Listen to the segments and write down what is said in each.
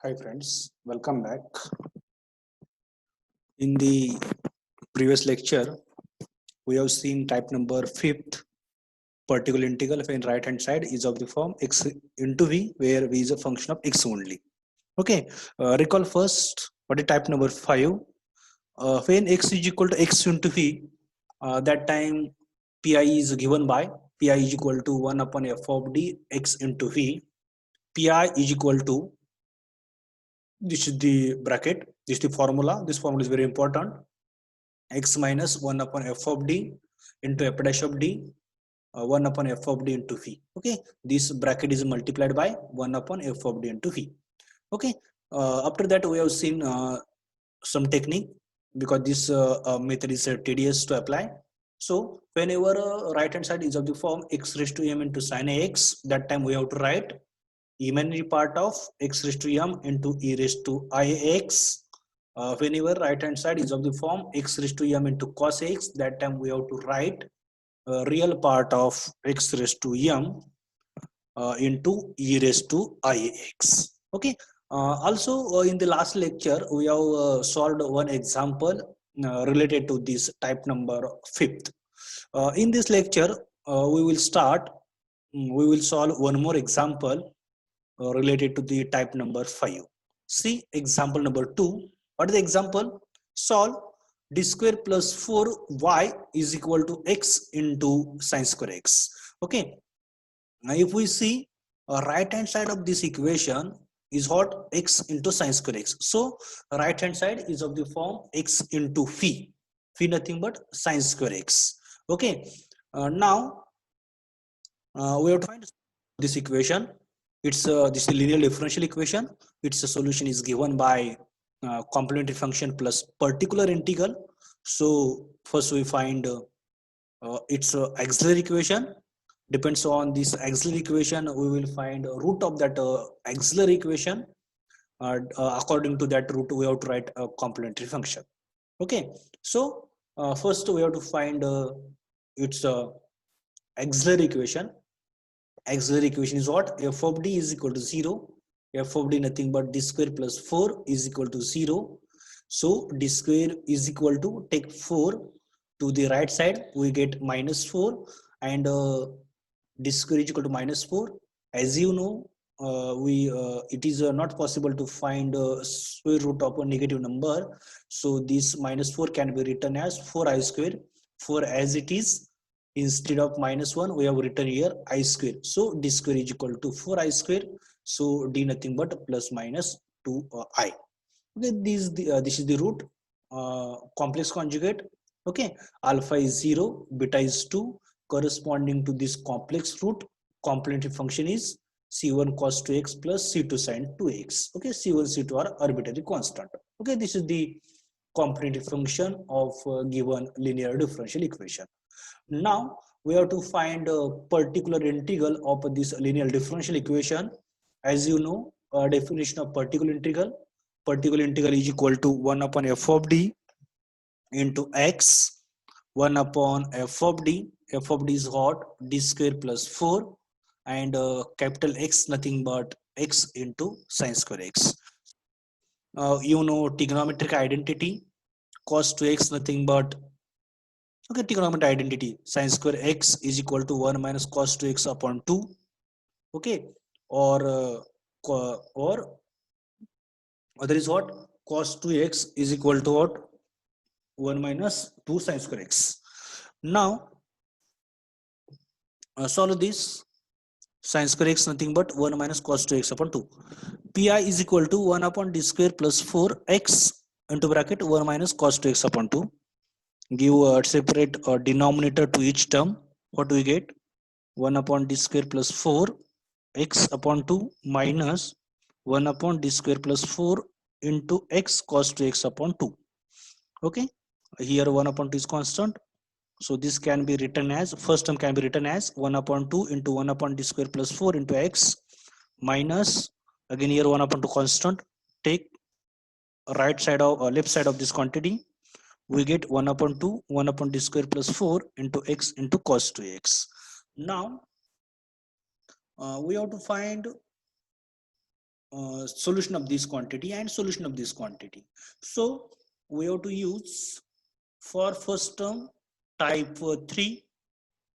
Hi friends, welcome back. In the previous lecture, we have seen type number fifth particular integral when right hand side is of the form x into v, where v is a function of x only. Okay, recall first what is type number five. When x is equal to x into v, that time pi is given by pi is equal to 1 upon f of d x into v. Pi is equal to, this is the bracket, this is the formula. This formula is very important. X minus 1 upon f of d into f dash of d, 1 upon f of d into v. Okay, this bracket is multiplied by 1 upon f of d into v. Okay, after that we have seen some technique, because this method is tedious to apply. So whenever right hand side is of the form x raised to m into sin x, that time we have to write imaginary part of x raised to m into e raised to ix. Whenever right hand side is of the form x raised to m into cos x, that time we have to write real part of x raised to m into e raised to ix. Okay. Also, in the last lecture, we have solved one example related to this type number fifth. In this lecture, we will solve one more example related to the type number 5. See example number 2. What is the example? Solve d square plus 4y is equal to x into sin square x. Okay. Now if we see right hand side of this equation is what? X into sin square x. So right hand side is of the form x into phi. Phi nothing but sin square x. Okay. Now we have to find this equation. It's this linear differential equation. Its solution is given by complementary function plus particular integral. So first we find its auxiliary equation. Depends on this auxiliary equation, we will find root of that auxiliary equation. According to that root, we have to write a complementary function. Okay. So first we have to find its auxiliary equation. Auxiliary equation is what? F of d is equal to 0. F of d nothing but d square plus 4 is equal to 0. So d square is equal to, take 4 to the right side, we get minus 4, and d square is equal to minus 4. As you know, it is not possible to find square root of a negative number. So this minus 4 can be written as 4i square. 4 as it is, instead of minus 1 we have written here I square. So d square is equal to 4i square. So d nothing but plus minus 2i. Okay, this is the root. Complex conjugate. Okay, alpha is 0, beta is 2. Corresponding to this complex root, complementary function is c1 cos 2x plus c2 sin 2x. Okay, c1 c2 are arbitrary constant. Okay, this is the complementary function of given linear differential equation. Now we have to find a particular integral of this linear differential equation. As you know, definition of particular integral. Particular integral is equal to 1 upon f of d into x, 1 upon f of d. F of d is what? D square plus 4, and capital X nothing but x into sin square x. You know trigonometric identity. Cos 2x nothing but, okay, trigonometric identity, sin square x is equal to 1 minus cos 2x upon 2. Okay, or there is what? Cos 2x is equal to what? 1 minus 2 sin square x. Now solve this. Sin square x nothing but 1 minus cos 2x upon 2. Pi is equal to 1 upon d square plus 4x into bracket 1 minus cos 2x upon 2. Give a separate denominator to each term. What do we get? 1 upon d square plus 4 x upon 2 minus 1 upon d square plus 4 into x cos 2x upon 2. Okay, here 1 upon 2 is constant. So this can be written as, first term can be written as 1 upon 2 into 1 upon d square plus 4 into x minus, again here 1 upon 2 constant. Take right side of left side of this quantity, we get 1 upon 2 1 upon d square plus 4 into x into cos 2x. Now we have to find solution of this quantity and solution of this quantity. So we have to use for first term type 3,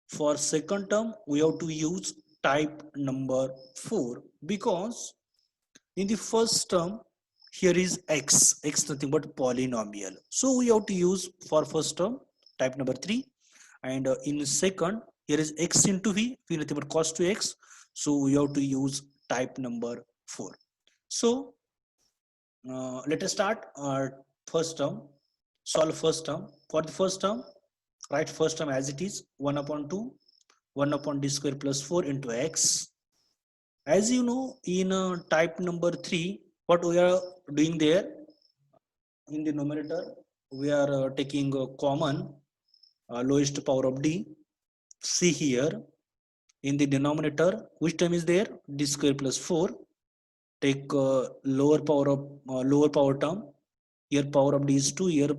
for second term we have to use type number 4, because in the first term here is x nothing but polynomial, so we have to use for first term type number 3, and in second here is x into v nothing but cos 2x, so we have to use type number 4. So let us start first term, solve first term. For the first term, write first term as it is, 1 upon 2 1 upon d square plus 4 into x. As you know, in type number 3, what we are doing there, in the numerator we are taking a common lowest power of d. See here in the denominator which term is there, d square plus 4. Take lower power term. Here power of d is 2, here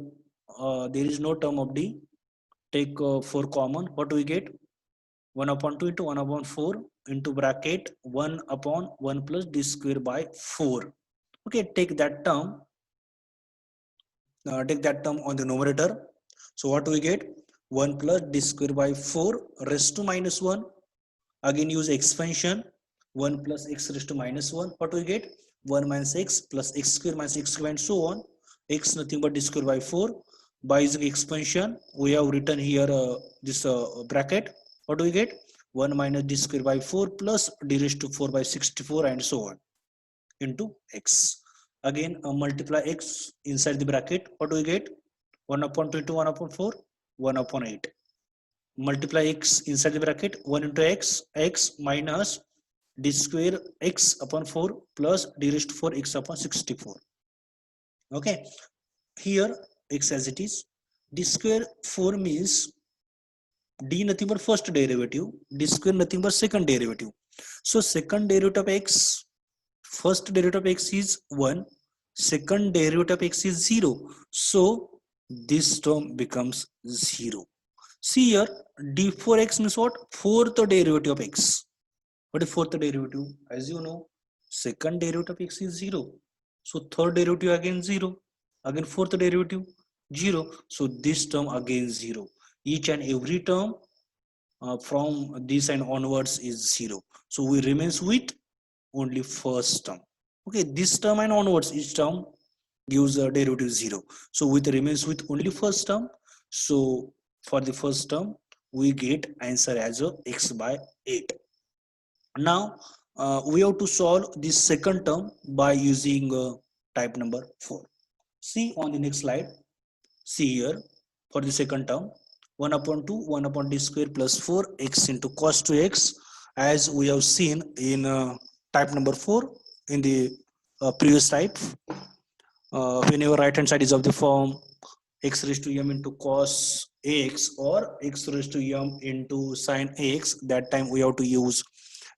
there is no term of d. Take 4 common, what do we get? 1 upon 2 into 1 upon 4 into bracket 1 upon 1 plus d square by 4. Okay, take that term on the numerator. So what do we get? 1 plus d square by 4 raised to minus 1. Again use expansion, 1 plus x raised to minus 1. What do we get? 1 minus x plus x square minus x square and so on. X nothing but d square by 4. By using expansion we have written here this bracket. What do we get? 1 minus d square by 4 plus d raised to 4 by 64 and so on into x. Again multiply x inside the bracket. What do we get? 1 upon 2 into 1 upon 4, 1 upon 8. Multiply x inside the bracket, 1 into x minus d square x upon 4 plus d raised to 4 x upon 64. Okay, here x as it is, d square 4 means d nothing but first derivative, d square nothing but second derivative. So second derivative of x, first derivative of x is 1, second derivative of x is 0, so this term becomes 0. See here, d4x means what? Fourth derivative of x. What is fourth derivative? As you know, second derivative of x is 0, so third derivative again 0, again fourth derivative 0, so this term again 0. Each and every term from this and onwards is 0, so we remains with only first term. Okay, this term and onwards each term gives a derivative 0, so with remains with only first term. So for the first term we get answer as a x by 8. Now we have to solve this second term by using type number 4. See on the next slide. See here, for the second term, 1 upon 2 1 upon d square plus 4 x into cos 2x, as we have seen in type number 4 in the previous type. Whenever right hand side is of the form x raised to m into cos ax or x raised to m into sin ax, that time we have to use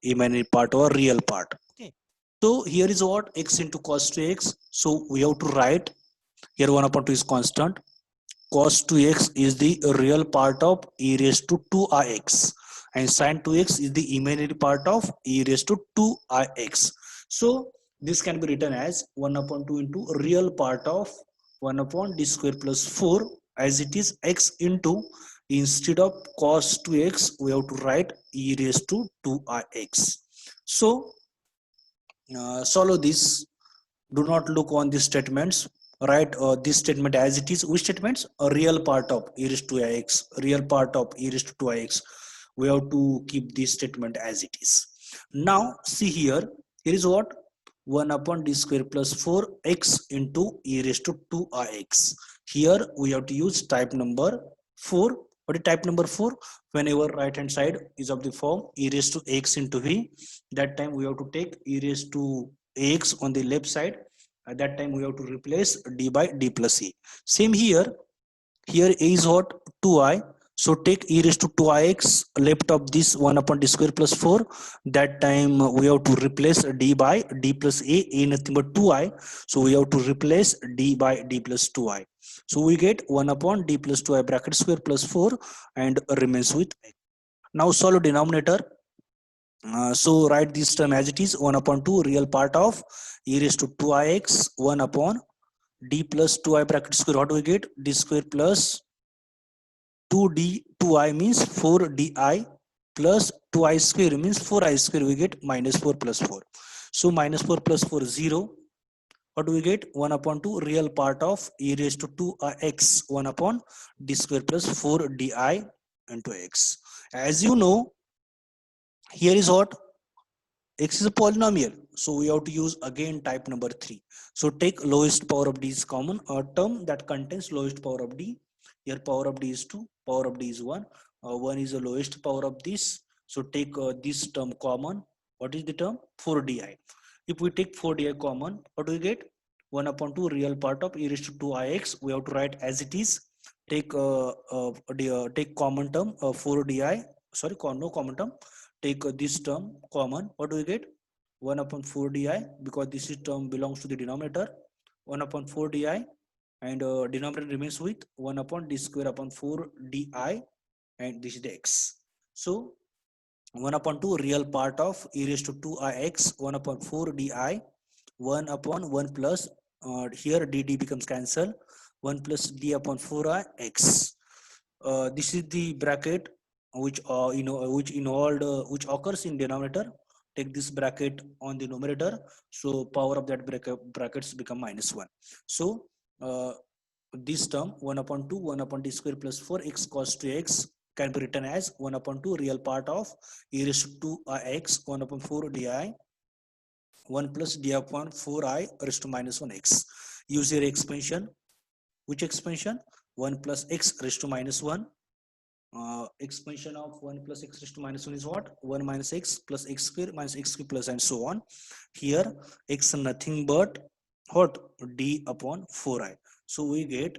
imaginary part or real part. Okay, so here is what, x into cos 2x, so we have to write here 1 upon 2 is constant, cos 2x is the real part of e raised to 2ix, and sin 2x is the imaginary part of e raised to 2ix. So this can be written as 1 upon 2 into real part of 1 upon d square plus 4, as it is x into, instead of cos 2x we have to write e raised to 2ix. So solve this. Do not look on these statements. Write this statement as it is. Which statements? A real part of e raised to ix, real part of e raised to 2ix. We have to keep this statement as it is. Now see here, here is what, 1 upon d square plus 4x into e raised to 2ix. Here we have to use type number 4. What is type number 4? Whenever right hand side is of the form e raised to x into v, that time we have to take e raised to x on the left side. At that time we have to replace d by d plus e. Same here, here a is what, 2i, so take e raised to 2ix left of this 1 upon d square plus 4. That time we have to replace d by d plus a nothing but 2i, so we have to replace d by d plus 2i. So we get 1 upon d plus 2i bracket square plus 4 and remains with x. Now solve denominator. So write this term as it is, 1 upon 2 real part of e raised to 2ix 1 upon d plus 2i bracket square. What do we get? D square plus 2d 2i means 4di plus 2i square means 4i square. We get minus 4 plus 4. So minus 4 plus 4 0. What do we get? 1 upon 2 real part of e raised to 2x 1 upon d square plus 4 di into x. As you know, here is what? X is a polynomial. So we have to use again type number 3. So take lowest power of d is common. A term that contains lowest power of d. Here power of d is 2, power of d is 1. 1 is the lowest power of this. So take this term common. What is the term? 4di. If we take 4di common, what do we get? 1 upon 2 real part of e raised to 2ix. We have to write as it is. Take common term 4di. Sorry, no common term. Take this term common. What do we get? 1 upon 4 di, because this is term belongs to the denominator. 1 upon 4 di, and denominator remains with 1 upon d square upon 4 di, and this is the x. So 1 upon 2 real part of e raised to 2ix 1 upon 4 di 1 upon 1 plus here dd becomes cancelled, 1 plus d upon 4i x. This is the bracket which which involved which occurs in denominator. Take this bracket on the numerator, so power of that brackets become minus 1. So this term 1 upon 2 1 upon d square plus 4x cos 2x can be written as 1 upon 2 real part of e raised to 2x 1 upon 4 di 1 plus d upon 4i raised to minus 1x. Use your expansion. Which expansion? 1 plus x raised to minus 1. Expansion of 1 plus x raised to minus 1 is what? 1 minus x plus x square minus x square plus and so on. Here x nothing but what? D upon 4i. So we get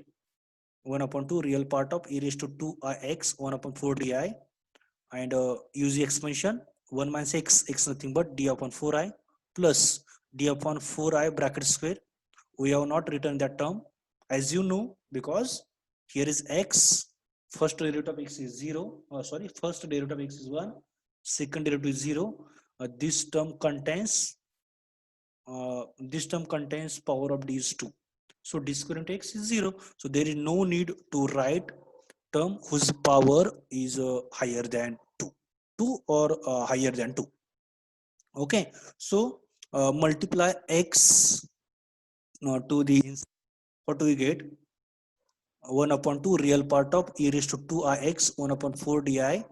1 upon 2 real part of e raised to 2x 1 upon 4 di, and use the expansion 1 minus x nothing but d upon 4i plus d upon 4i bracket square. We have not written that term, as you know, because here is x, first derivative of x is 0, first derivative of x is 1, second derivative is 0. This term contains power of d is 2, so d square into x is 0. So there is no need to write term whose power is higher than 2 or higher than 2. Okay, so multiply x to the, what do we get? 1 upon 2 real part of e raised to 2ix 1 upon 4 di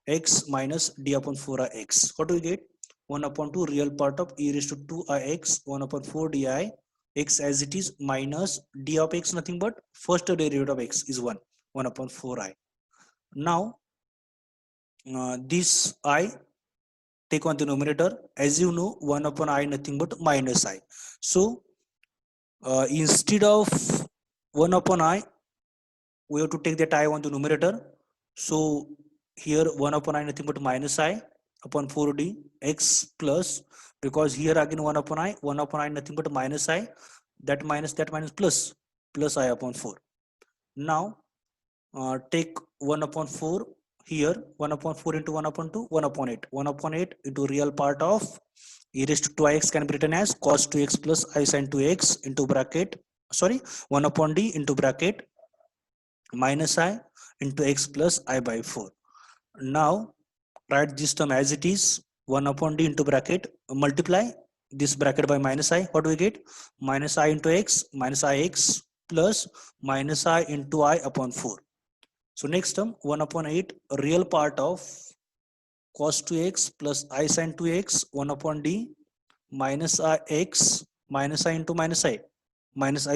x minus d upon 4ix. What do we get? 1 upon 2 real part of e raised to 2ix 1 upon 4 di x as it is minus d of x nothing but first derivative of x is 1 upon 4i. Now this I take on the numerator. As you know, 1 upon I nothing but minus I. So instead of 1 upon I, we have to take that I on the numerator. So here 1 upon I nothing but minus I upon 4d x plus, because here again 1 upon I nothing but minus I, that minus plus I upon 4. Now take 1 upon 4 here, 1 upon 4 into 1 upon 2, 1 upon 8. 1 upon 8 into real part of e raised to 2x can be written as cos 2x plus I sin 2x into bracket, 1 upon d into bracket minus I into x plus I by 4. Now write this term as it is, 1 upon d into bracket, multiply this bracket by minus I. What do we get? Minus I into x minus ix plus minus I into I upon 4. So next term 1 upon 8 real part of cos 2x plus I sin 2x 1 upon d minus I x minus I into minus I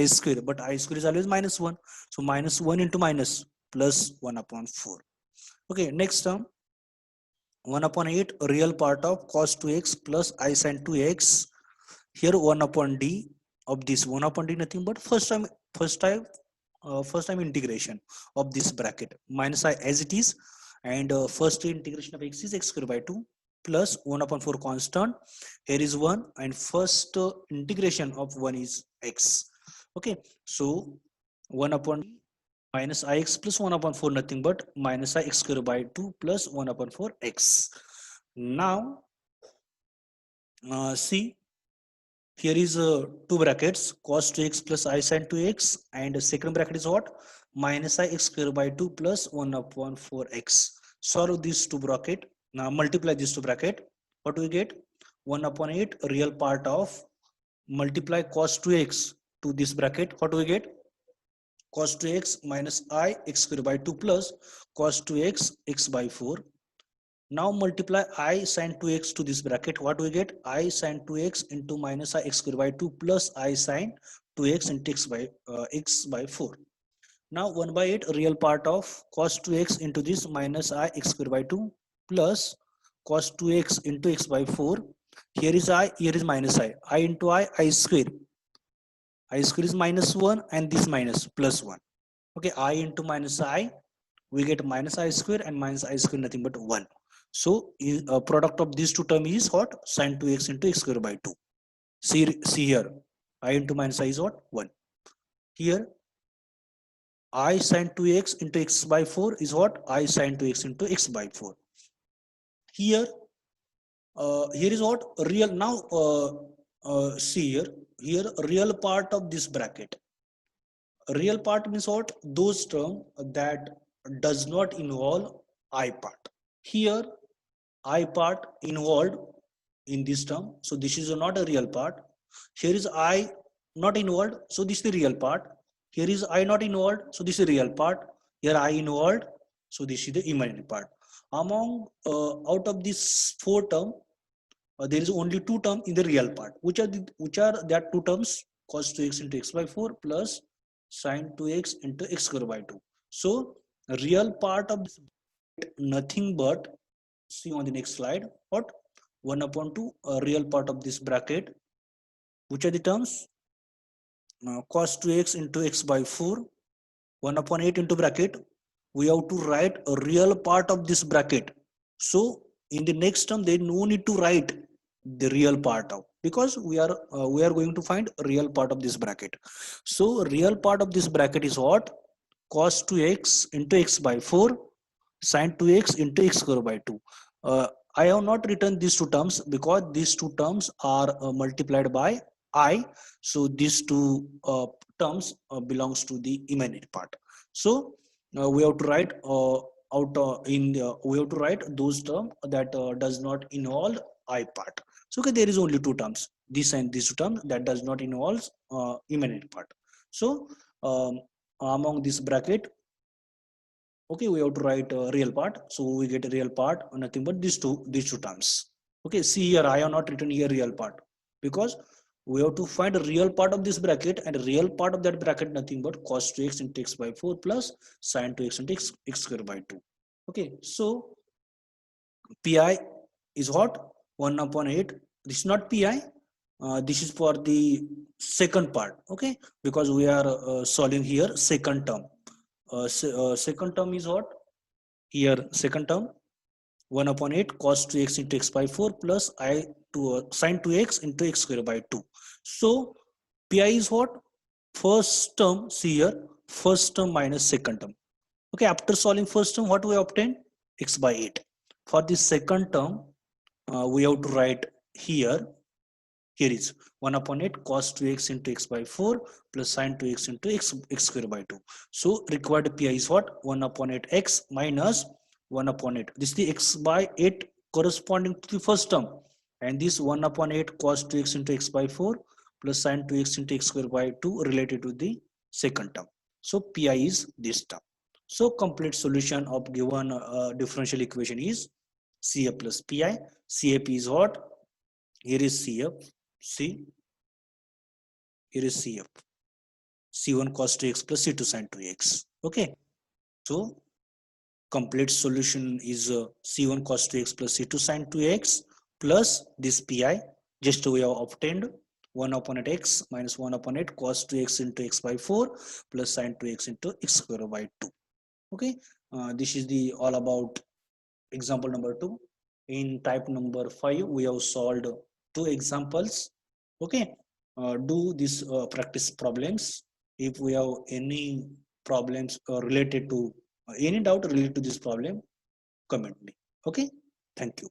square, but I square is always minus 1. So minus 1 into minus plus 1 upon 4. Okay, next term 1 upon 8 real part of cos 2x plus I sin 2x. Here 1 upon d of this 1 upon d nothing but first time integration of this bracket minus I as it is, and first integration of x is x square by 2 plus 1 upon 4 constant. Here is 1 and first integration of 1 is x. Okay, so 1 upon minus ix plus 1 upon 4 nothing but minus I x square by 2 plus 1 upon 4 x. Now See, here is two brackets, cos 2x plus I sin 2x, and the second bracket is what? Minus I x square by 2 plus 1 upon 4x. Solve these two bracket. Now multiply these two bracket. What do we get? 1 upon 8 real part of multiply cos 2x to this bracket. What do we get? Cos 2x minus I x square by 2 plus cos 2x x by 4. Now multiply I sin 2x to this bracket. What we get? I sin 2x into minus I x square by 2 plus I sin 2x into x by 4. Now 1 by 8 real part of cos 2x into this minus I x square by 2 plus cos 2x into x by 4. Here is I, here is minus I into I square. I square is minus 1 and this minus plus 1. Okay, I into minus I, we get minus I square and minus I square nothing but 1. So product of these two terms is what? Sin 2x into x square by 2. See here, I into minus I is what? 1. Here, I sin 2x into x by 4 is what? I sin 2x into x by 4. Here, here is what? Real, now see here real part of this bracket. Real part means what? Those terms that does not involve I part. Here, I part involved in this term. So this is not a real part. Here is I not involved. So this is the real part. Here is I not involved. So this is the real part. Here I involved. So this is the imaginary part. Among out of these four terms, there is only two terms in the real part. Which are that two terms? Cos 2x into x by 4 plus sin 2x into x square by 2. So real part of this nothing but, see on the next slide, what? 1 upon 2 real part of this bracket. Which are the terms? Cos 2x into x by 4, 1 upon 8 into bracket. We have to write a real part of this bracket. So in the next term, there is no need to write the real part of, because we are going to find a real part of this bracket. So real part of this bracket is what? Cos 2x into x by 4 sin 2x into x square by 2. I have not written these two terms because these two terms are multiplied by I. So these two terms belongs to the imaginary part. So we have to write we have to write those terms that does not involve I part. So okay, there is only two terms, this and these two terms that does not involve imaginary part. So among this bracket, okay, we have to write a real part. So we get a real part, nothing but these two terms. Okay, see here, I have not written here real part because we have to find a real part of this bracket, and a real part of that bracket nothing but cos 2x into x by 4 plus sin 2x into x square by 2. Okay, so pi is what? 1 upon 8. This is not pi. This is for the second part. Okay, because we are solving here second term. Second term is what? Here second term 1 upon 8 cos 2x into x by 4 plus I to sin 2x into x square by 2. So pi is what? First term, see here, first term minus second term. Okay, after solving first term, what we obtain? X by 8. For the second term, we have to write here. Here is 1 upon 8 cos 2x into x by 4 plus sin 2x into x square by 2. So required pi is what? 1 upon 8 x minus 1 upon 8. This is the x by 8 corresponding to the first term. And this 1 upon 8 cos 2x into x by 4 plus sin 2x into x square by 2 related to the second term. So pi is this term. So complete solution of given differential equation is CF plus pi. CF is what? Here is CF. See, here is CF. C1 cos 2x plus C2 sin 2x. Okay. So complete solution is C1 cos 2x plus C2 sin 2x plus this pi. Just we have obtained 1 upon 8 x minus 1 upon 8 cos 2x into x by 4 plus sin 2x into x square by 2. Okay. This is the all about example number 2. In type number 5, we have solved 2 examples. Okay. Do this practice problems. If we have any problems related to any doubt related to this problem, comment me. Okay. Thank you.